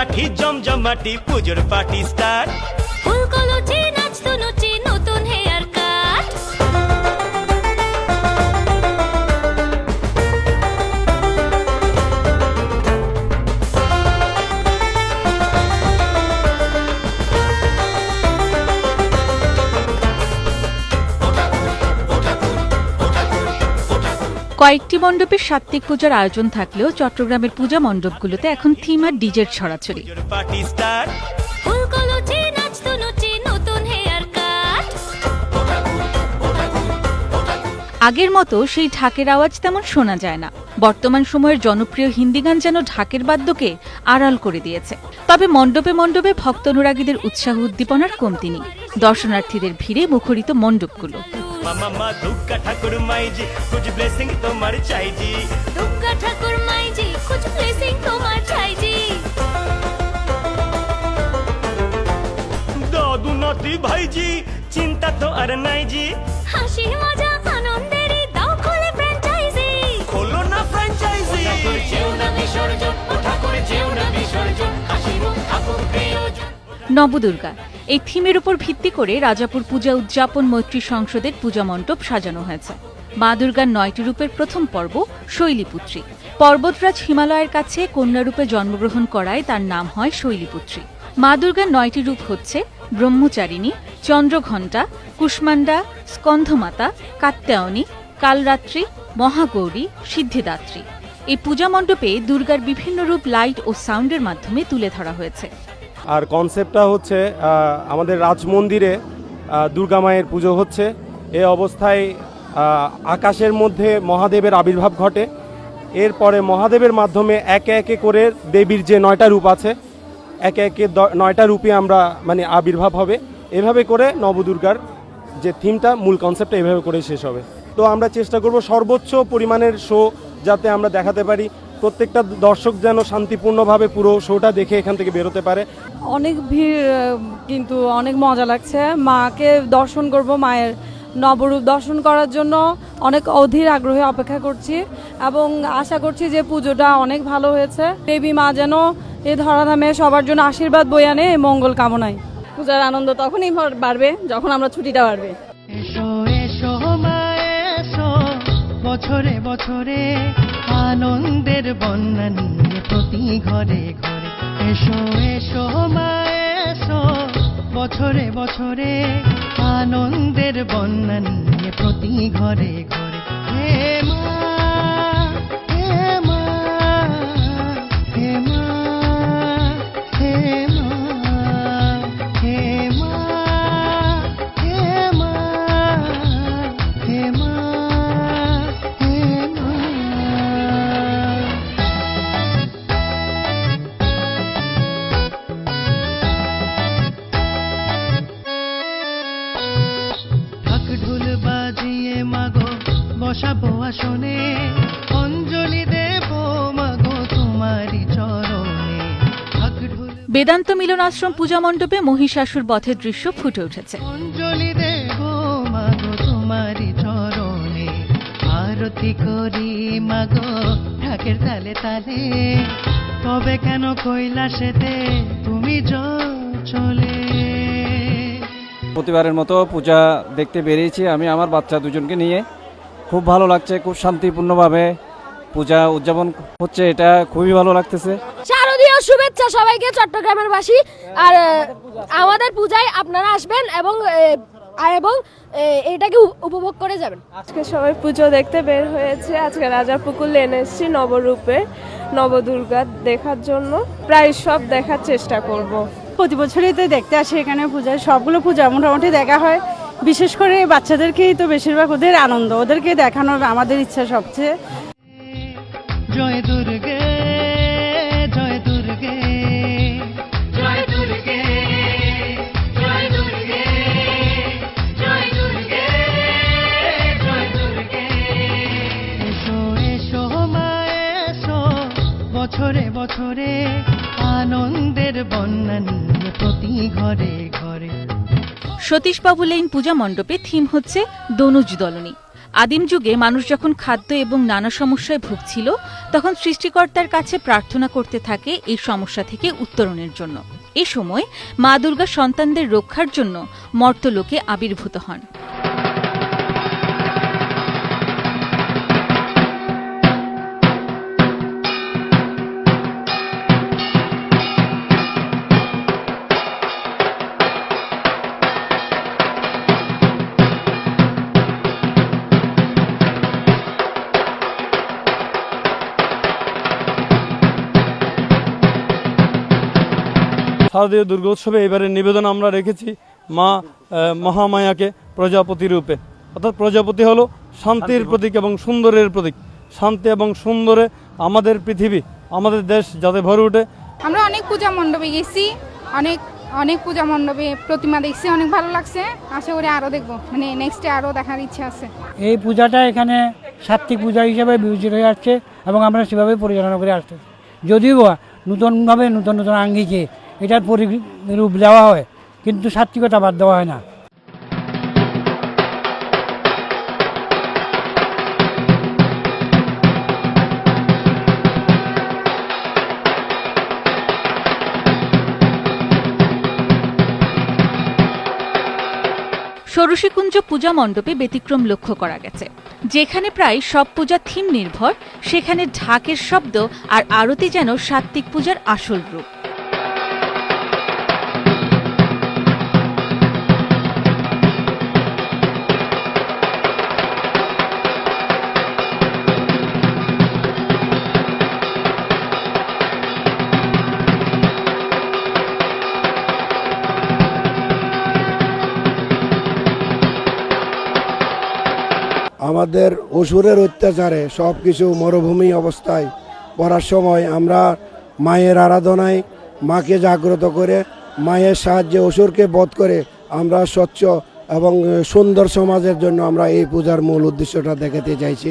কাঠি জমজমাটি পুজোর party star ফুলকলচি নাচতো নচি নতুন হেয়ার কাট কয়েকটি মণ্ডপে সাত্ত্বিক পূজার আয়োজন থাকলেও চট্টগ্রামের পূজা মণ্ডপগুলোতে এখন থিম আর ডিজের ছড়াছড়ি। পুজোর পার্টি স্টার ফুলকলচি নাচতো নচি নতুন হেয়ার কাট আগের মতো সেই ঢাকের আওয়াজ তেমন শোনা যায় না। বর্তমান সময়ের জনপ্রিয় হিন্দি গান যেন ঢাকের বাদ্যকে আড়াল করে দিয়েছে। তবে মণ্ডপে মণ্ডপে ভক্ত অনুরাগীদের উৎসাহ উদ্দীপনার কমতি নেই। দর্শনার্থীদের ভিড়ে মুখরিত মণ্ডপগুলো। মামা দুর্গা ঠাকুর মাইজি কুছ ব্লেসিং তোমার চাইজি দুর্গা ঠাকুর মাইজি কুছ ব্লেসিং তোমার চাইজি দাদু নাতি ভাইজি চিন্তা তো আর নাই জি হাসি মজা আনন্দেরই দাও খোলে ফ্র্যাঞ্চাইজি খোলো না ফ্র্যাঞ্চাইজি যেও না বিসর্জন ও ঠাকুর যেও না বিসর্জন হাসি মুখ ঠাকুর প্রিয়জন নবদুর্গা এই থিমের উপর ভিত্তি করে রাজাপুর পূজা উদযাপন মৈত্রী সংসদের পূজা মণ্ডপ সাজানো হয়েছে। মা দুর্গার 9টি রূপের প্রথম পর্ব শৈলীপুত্রী। পর্বতরাজ হিমালয়ের কাছে কন্যারূপে জন্মগ্রহণ করায় তার নাম হয় শৈলীপুত্রী। মা দুর্গার 9টি রূপ হচ্ছে ব্রহ্মচারিণী, চন্দ্রঘণ্টা, কুষ্মান্ডা, স্কন্ধমাতা, কাত্যায়নী, কালরাত্রি, মহাগৌরী, সিদ্ধিদাত্রী। এই পূজা মণ্ডপে দুর্গার বিভিন্ন রূপ লাইট ও সাউন্ডের মাধ্যমে তুলে ধরা হয়েছে। আর কনসেপ্টটা হচ্ছে আমাদের রাজমন্দিরে দুর্গা মায়ের পুজো হচ্ছে। এই অবস্থায় আকাশের মধ্যে মহাদেবের আবির্ভাব ঘটে। এরপরে মহাদেবের মাধ্যমে একে একে করে দেবীর যে 9টা রূপ আছে একে একে 9টা রূপে আমরা মানে আবির্ভাব হবে। এভাবে করে নবদুর্গার যে থিমটা মূল কনসেপ্টটা এভাবে করে শেষ হবে। তো আমরা চেষ্টা করব সর্বোচ্চ পরিমাণের শো যাতে আমরা দেখাতে পারি, প্রত্যেকটা দর্শক যেন শান্তিপূর্ণভাবে পুরো শোটা দেখে এখান থেকে বেরোতে পারে। অনেক ভিড়, কিন্তু অনেক মজা লাগছে। মাকে দর্শন করব, মায়ের নবরূপ দর্শন করার জন্য অনেক অধীর আগ্রহে অপেক্ষা করছি এবং আশা করছি যে পুজোটা অনেক ভালো হয়েছে। দেবী মা যেন এই ধরাধামে সবার জন্য আশীর্বাদ বয়ে আনে, এই মঙ্গল কামনায়। পূজার আনন্দ তখনই বাড়বে যখন আমরা ছুটিটা বাড়বে। এসো এসো মা এসো, বছরে বছরে আনন্দের বন্যা নিয়ে প্রতি ঘরে ঘরে। এসো এসো মা এসো, বছরে বছরে আনন্দের বন্যা নিয়ে প্রতি ঘরে ঘরে। হে মা হে মা হে মা হে মা হে মা হে মা হে মা হে মা। ঢাক ঢোল বাজিয়ে মাগো বসাবো আসনে, অঞ্জলি দেব মাগো তোমারি চরণে। ঢাক ঢোল বেদান্ত মিলন আশ্রম পূজা মণ্ডপে মহিষাসুর বধের দৃশ্য ফুটে উঠেছে। অঞ্জলি দেব মাগো তোমারি চরণে, আরতি করি মাগো ঢাকের তালে তালে। তবে কেন কৈলাসেতে তুমি চলে। প্রতিবারের মতো পূজা দেখতে বেরিয়েছি আমি আমার বাচ্চা দুজনকে নিয়ে। খুব ভালো লাগছে, খুব শান্তিপূর্ণভাবে পূজা উদযাপন হচ্ছে, এটা খুবই ভালো লাগতেছে। শারদীয় শুভেচ্ছা সবাইকে চট্টগ্রামের বাসী। আর আমাদের পূজায় আপনারা আসবেন এবং এটাকে উপভোগ করে যাবেন। আজকে সবাই পুজো দেখতে বের হয়েছে। আজকে রাজাপুকুর লেনে এসেছি নবরূপে নবদুর্গা দেখার জন্য। প্রায় সব দেখার চেষ্টা করব। প্রতি বছরই তো দেখতে আসি এখানে পূজায়, সবগুলো পূজা মোটামুটি দেখা হয়। বিশেষ করে বাচ্চাদেরকেই তো বেশিরভাগ, ওদের আনন্দ, ওদেরকে দেখানো আমাদের ইচ্ছা সবচেয়ে। জয় দুর্গে জয় দুর্গে জয় দুর্গে জয় দুর্গে জয় দুর্গে জয় দুর্গে। এসো এসো মা এসো, বছরে বছরে আনন্দের বন্যা নিয়ে প্রতি ঘরে ঘরে। সতীশবাবু লেন পূজা মণ্ডপে থিম হচ্ছে দনুজ দলনী। আদিম যুগে মানুষ যখন খাদ্য এবং নানা সমস্যায় ভুগছিল তখন সৃষ্টিকর্তার কাছে প্রার্থনা করতে থাকে এই সমস্যা থেকে উত্তরণের জন্য। এ সময় মা দুর্গা সন্তানদের রক্ষার জন্য মর্ত্যলোকে আবির্ভূত হন। শারদীয় দুর্গোৎসবে এবারে নিবেদন আমরা রেখেছি মা মহামায়াকে প্রজাপতি রূপে। অর্থাৎ প্রজাপতি হলো শান্তির প্রতীক এবং সুন্দরের প্রতীক। শান্তি এবং সুন্দরে আমাদের পৃথিবী, আমাদের দেশ যাতে ভরে ওঠে। আমরা অনেক পূজা মণ্ডপে গেছি, অনেক পূজা মণ্ডপে প্রতিমা দেখছি, অনেক ভালো লাগছে। আশা করি আরও দেখবো, মানে নেক্সটে আরও দেখার ইচ্ছা আছে। এই পূজাটা এখানে সাত্ত্বিক পূজা হিসেবে বিবেচিত হয়ে আসছে এবং আমরা সেভাবে পরিচালনা করে আসছি। যদিও নতুনভাবে নতুন নতুন আঙ্গিকে এটার রূপ দেওয়া হয়, কিন্তু সাত্ত্বিকতা বাদ দেওয়া হয় না। ষোড়শীকুঞ্জ পূজা মণ্ডপে ব্যতিক্রম লক্ষ্য করা গেছে। যেখানে প্রায় সব পূজা থিম নির্ভর, সেখানে ঢাকের শব্দ আর আরতি যেন সাত্ত্বিক পূজার আসল রূপ। আমাদের অসুরের অত্যাচারে সব কিছু মরুভূমি অবস্থায় পড়ার সময় আমরা মায়ের আরাধনায় মাকে জাগ্রত করে মায়ের সাহায্যে অসুরকে বধ করে আমরা স্বচ্ছ এবং সুন্দর সমাজের জন্য আমরা এই পূজার মূল উদ্দেশ্যটা দেখাতে চাইছি।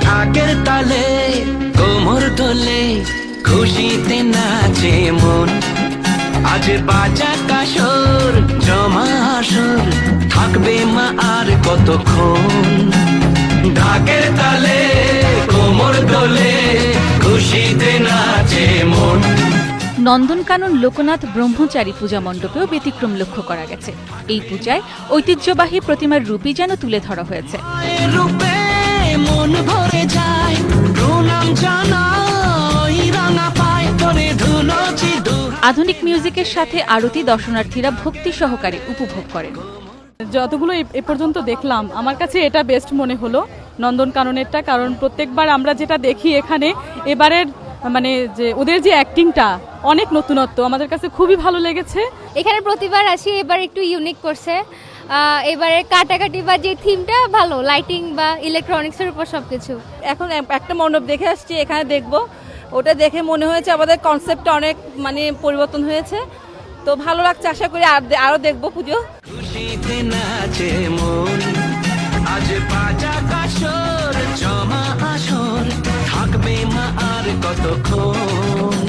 ঢাকের তালে কোমর তোলে খুশিতে নাচে মন, আজ বাজা কাসর জমা আসর থাকবে মা আর কতক্ষণ। ঢাকের তালে কোমর তোলে খুশিতে নাচে মন। নন্দনকানন লোকনাথ ব্রহ্মচারী পূজা মণ্ডপেও ব্যতিক্রম লক্ষ্য করা গেছে। এই পূজায় ঐতিহ্যবাহী প্রতিমার রূপই যেন তুলে ধরা হয়েছে। রূপে মন ভরে যায়, প্রণাম জানাই রাঙা পায় করে ধুলোছি। আধুনিক মিউজিকের সাথে আরতি দর্শনার্থীরা ভক্তি সহকারে উপভোগ করেন। যতগুলো এ পর্যন্ত দেখলাম, আমার কাছে এটা বেস্ট মনে হলো নন্দনকাননেরটা। কারণ প্রত্যেকবার আমরা যেটা দেখি এখানে, এবারের মানে যে ওদের যে অ্যাক্টিংটা অনেক নতুনত্ব, আমাদের কাছে খুবই ভালো লেগেছে। এখানে প্রতিবার আসি, এবার একটু ইউনিক করছে। এবারে কাটাকাটি বা যে থিমটা ভালো, লাইটিং বা ইলেকট্রনিক্সের উপর সবকিছু। এখন একটা মণ্ডপ দেখে আসছি, এখানে দেখব, ওটা দেখে মনে হয়েছে আমাদের কনসেপ্টটা অনেক মানে পরিবর্তন হয়েছে। তো ভালো লাগছে, আশা করি আরো দেখবো পুজো। খুশিতে নাচে মন, আজ বাজা কাসর জমা আসর থাকবে মা আর কতক্ষণ।